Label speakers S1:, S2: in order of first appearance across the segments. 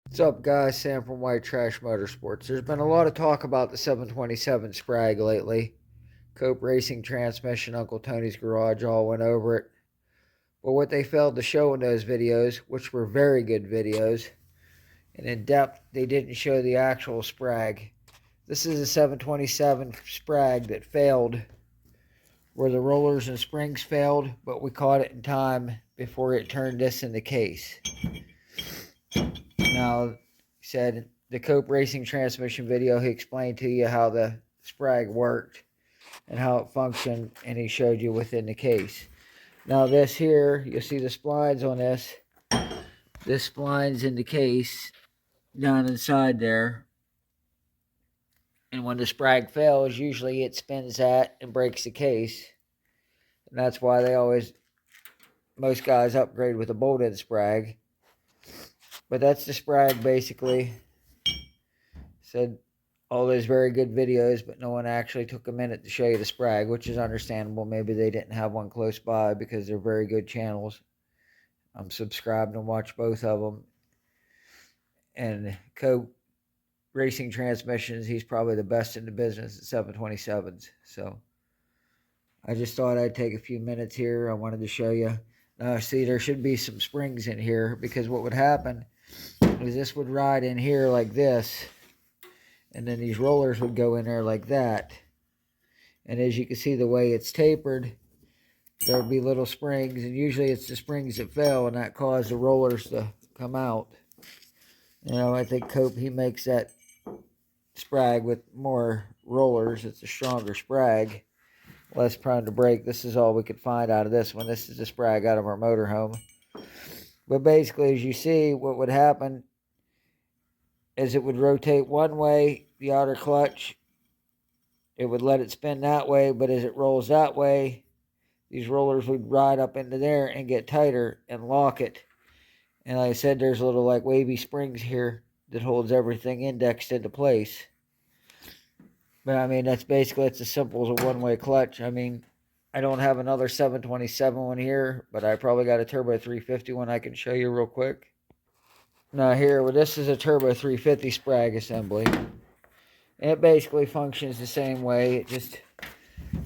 S1: What's up, guys? Sam from White Trash Motorsports. There's been a lot of talk about the 727 Sprag lately. Cope Racing transmission, Uncle Tony's Garage all went over it. But what they failed to show in those videos, which were very good videos, and in depth, they didn't show the actual Sprag. This is a 727 Sprag that failed, where the rollers and springs failed, but we caught it in time before it turned this in the case. Now, he said the Cope Racing transmission video, he explained to you how the sprag worked and how it functioned, and he showed you within the case. Now, this here, you'll see the splines on this. This spline's in the case down inside there. And when the sprag fails, usually it spins that and breaks the case. And that's why most guys upgrade with a bolted sprag. But that's the sprag basically. Said all those very good videos, but no one actually took a minute to show you the sprag, which is understandable. Maybe they didn't have one close by because they're very good channels. I'm subscribed and watch both of them. And Cope Racing Transmissions, he's probably the best in the business at 727s. So I just thought I'd take a few minutes here. I wanted to show you. See, there should be some springs in here, because what would happen is this would ride in here like this, and then these rollers would go in there like that. And as you can see, the way it's tapered, there would be little springs, and usually it's the springs that fail, and that caused the rollers to come out. You know, I think Cope, he makes that sprag with more rollers. It's a stronger sprag, less prone to break. This is all we could find out of this one. This is the sprag out of our motorhome. But basically, as you see, what would happen is it would rotate one way, the outer clutch. It would let it spin that way, but as it rolls that way, these rollers would ride up into there and get tighter and lock it. And like I said, there's little like wavy springs here that holds everything indexed into place. But I mean, that's basically, it's as simple as a one-way clutch. I mean, I don't have another 727 one here, but I probably got a Turbo 350 one I can show you real quick. Now here, well, this is a Turbo 350 sprag assembly. And it basically functions the same way. It just,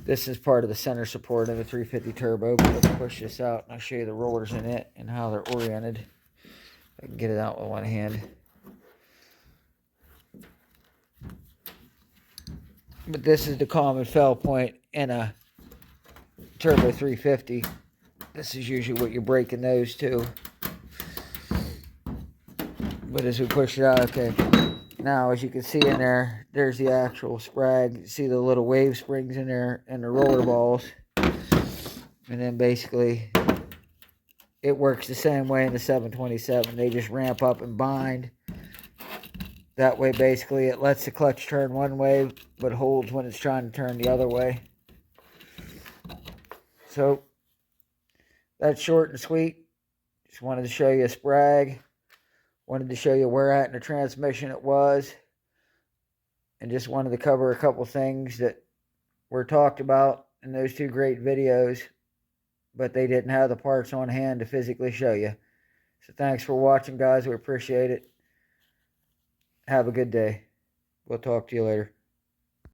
S1: this is part of the center support of the 350 Turbo. But let's push this out and I'll show you the rollers in it and how they're oriented. I can get it out with one hand. But this is the common fail point in a Turbo 350. This is usually what you're breaking those to. But as we push it out, okay. Now, as you can see in there, there's the actual sprag. You see the little wave springs in there and the roller balls. And then basically, it works the same way in the 727. They just ramp up and bind. That way, basically, it lets the clutch turn one way, but holds when it's trying to turn the other way. So, that's short and sweet. Just wanted to show you a sprag. Wanted to show you where at in the transmission it was. And just wanted to cover a couple things that were talked about in those two great videos, but they didn't have the parts on hand to physically show you. So thanks for watching, guys. We appreciate it. Have a good day. We'll talk to you later.